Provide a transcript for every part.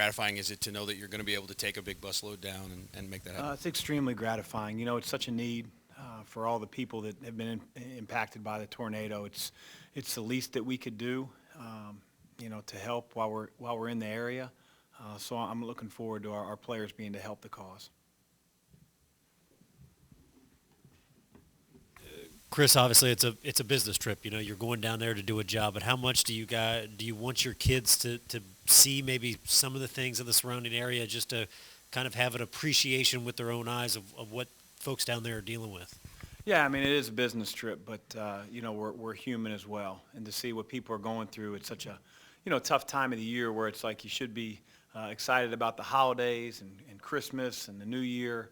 gratifying is it to know that you're going to be able to take a big bus load down and make that happen? It's extremely gratifying. You know, it's such a need for all the people that have been impacted by the tornado. It's the least that we could do, you know, to help while we're in the area. So I'm looking forward to our players being to help the cause. Chris, obviously it's a business trip. You know, you're going down there to do a job. But how much do you want your kids to see maybe some of the things in the surrounding area, just to kind of have an appreciation with their own eyes of what folks down there are dealing with? Yeah, I mean, it is a business trip, but you know, we're human as well, and to see what people are going through, it's such a, you know, tough time of the year where it's like you should be excited about the holidays and Christmas and the New Year.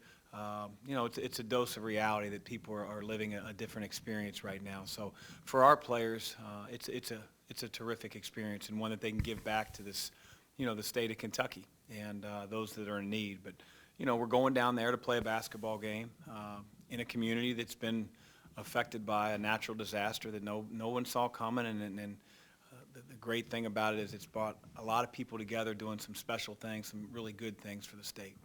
You know, it's a dose of reality that people are living a different experience right now. So for our players, it's a terrific experience and one that they can give back to this, you know, the state of Kentucky and those that are in need. But you know, we're going down there to play a basketball game in a community that's been affected by a natural disaster that no one saw coming, and the great thing about it is it's brought a lot of people together doing some special things, some really good things for the state.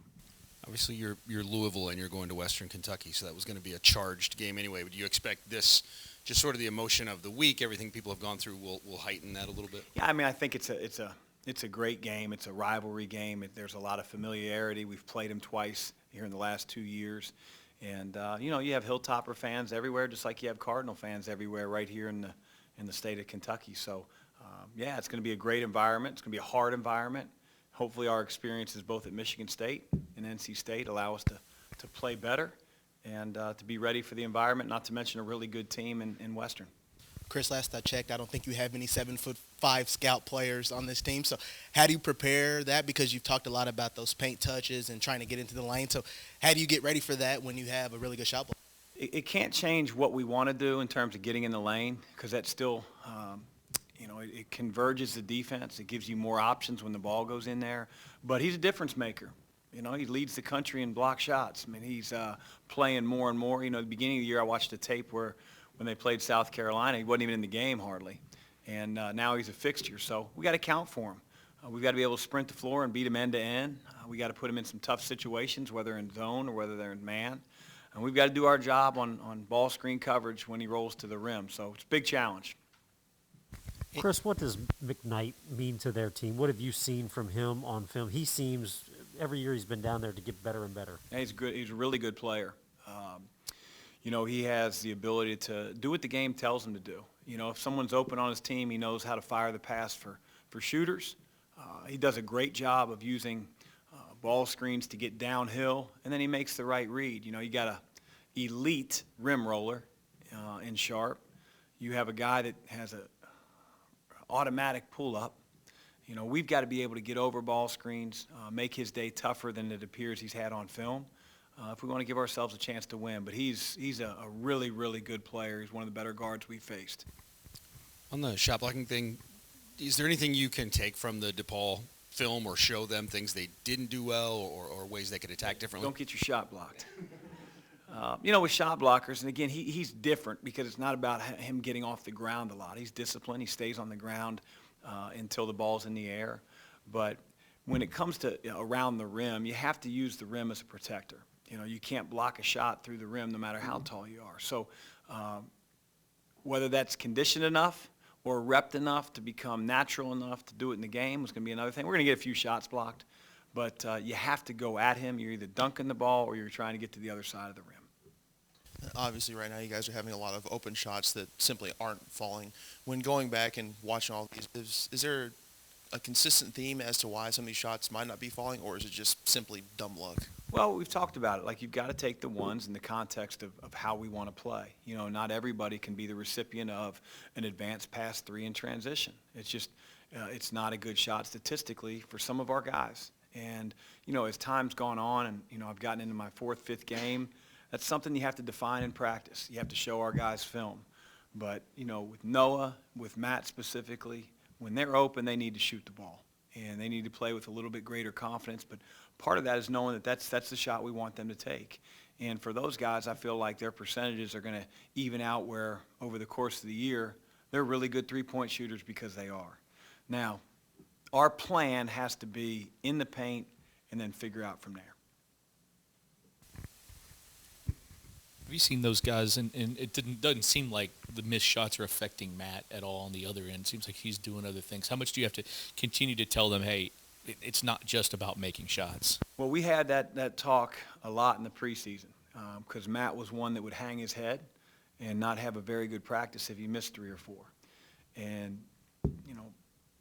Obviously, you're Louisville and you're going to Western Kentucky, so that was going to be a charged game anyway. Would you expect this, just sort of the emotion of the week, everything people have gone through, will heighten that a little bit? Yeah, I mean, I think it's a great game. It's a rivalry game. There's a lot of familiarity. We've played them twice here in the last 2 years, and you know, you have Hilltopper fans everywhere, just like you have Cardinal fans everywhere, right here in the state of Kentucky. So, yeah, it's going to be a great environment. It's going to be a hard environment. Hopefully our experiences both at Michigan State and NC State allow us to play better and to be ready for the environment, not to mention a really good team in Western. Chris, last I checked, I don't think you have any 7'5" scout players on this team. So how do you prepare that? Because you've talked a lot about those paint touches and trying to get into the lane. So how do you get ready for that when you have a really good shot blocker? It can't change what we want to do in terms of getting in the lane, because that's still you know, it converges the defense. It gives you more options when the ball goes in there. But he's a difference maker. You know, he leads the country in block shots. I mean, he's playing more and more. You know, at the beginning of the year, I watched a tape where when they played South Carolina, he wasn't even in the game hardly. And now he's a fixture. So we got to count for him. We've got to be able to sprint the floor and beat him end to end. We got to put him in some tough situations, whether in zone or whether they're in man. And we've got to do our job on ball screen coverage when he rolls to the rim. So it's a big challenge. Chris, what does McKnight mean to their team? What have you seen from him on film? He seems, every year he's been down there, to get better and better. Yeah, he's good. He's a really good player. You know, he has the ability to do what the game tells him to do. You know, if someone's open on his team, he knows how to fire the pass for shooters. He does a great job of using ball screens to get downhill, and then he makes the right read. You know, you got an elite rim roller in Sharp. You have a guy that has a automatic pull-up. You know, we've got to be able to get over ball screens, make his day tougher than it appears he's had on film, if we want to give ourselves a chance to win. But he's a really, really good player. He's one of the better guards we've faced. On the shot blocking thing, is there anything you can take from the DePaul film or show them things they didn't do well or ways they could attack differently? Don't get your shot blocked. You know, with shot blockers, and again, he's different because it's not about him getting off the ground a lot. He's disciplined. He stays on the ground until the ball's in the air. But when it comes to around the rim, you have to use the rim as a protector. You know, you can't block a shot through the rim no matter how tall you are. So whether that's conditioned enough or repped enough to become natural enough to do it in the game is going to be another thing. We're going to get a few shots blocked, but you have to go at him. You're either dunking the ball or you're trying to get to the other side of the rim. Obviously, right now you guys are having a lot of open shots that simply aren't falling. When going back and watching all these, is there a consistent theme as to why some of these shots might not be falling, or is it just simply dumb luck? Well, we've talked about it. Like, you've got to take the ones in the context of how we want to play. You know, not everybody can be the recipient of an advanced pass three in transition. It's just, it's not a good shot statistically for some of our guys. And, you know, as time's gone on and, you know, I've gotten into my fourth, fifth game, that's something you have to define in practice. You have to show our guys film. But, you know, with Noah, with Matt specifically, when they're open, they need to shoot the ball. And they need to play with a little bit greater confidence. But part of that is knowing that that's the shot we want them to take. And for those guys, I feel like their percentages are going to even out where over the course of the year, they're really good three-point shooters because they are. Now, our plan has to be in the paint and then figure out from there. Have you seen those guys? And it doesn't seem like the missed shots are affecting Matt at all on the other end. It seems like he's doing other things. How much do you have to continue to tell them, hey, it's not just about making shots? Well, we had that talk a lot in the preseason because Matt was one that would hang his head and not have a very good practice if he missed 3 or 4. And, you know,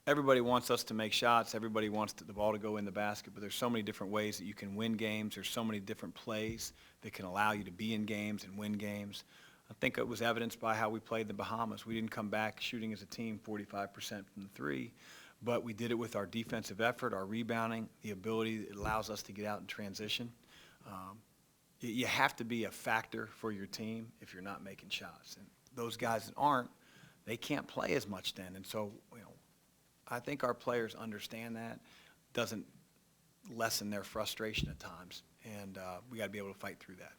everybody wants us to make shots. Everybody wants the ball to go in the basket, but there's so many different ways that you can win games. There's so many different plays that can allow you to be in games and win games. I think it was evidenced by how we played the Bahamas. We didn't come back shooting as a team 45% from the 3, but we did it with our defensive effort, our rebounding, the ability that allows us to get out in transition. You have to be a factor for your team if you're not making shots. And those guys that aren't, they can't play as much then. And so, you know, I think our players understand that. Doesn't lessen their frustration at times. And we got to be able to fight through that.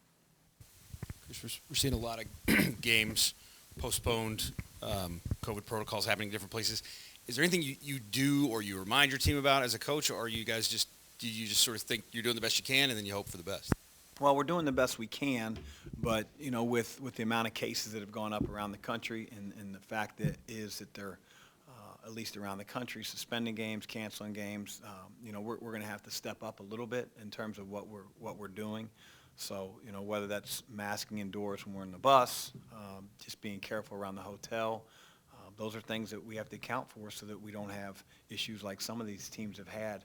Chris, we're seeing a lot of games postponed, COVID protocols happening in different places. Is there anything you do or you remind your team about as a coach, or are you guys do you just sort of think you're doing the best you can and then you hope for the best? Well, we're doing the best we can, but, you know, with the amount of cases that have gone up around the country and the fact that they're, at least around the country, suspending games, canceling games, you know, we're going to have to step up a little bit in terms of what we're doing. So, you know, whether that's masking indoors when we're in the bus, just being careful around the hotel, those are things that we have to account for so that we don't have issues like some of these teams have had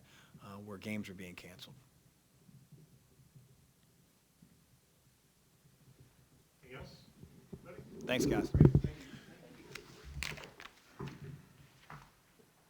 where games are being canceled. Thanks, guys.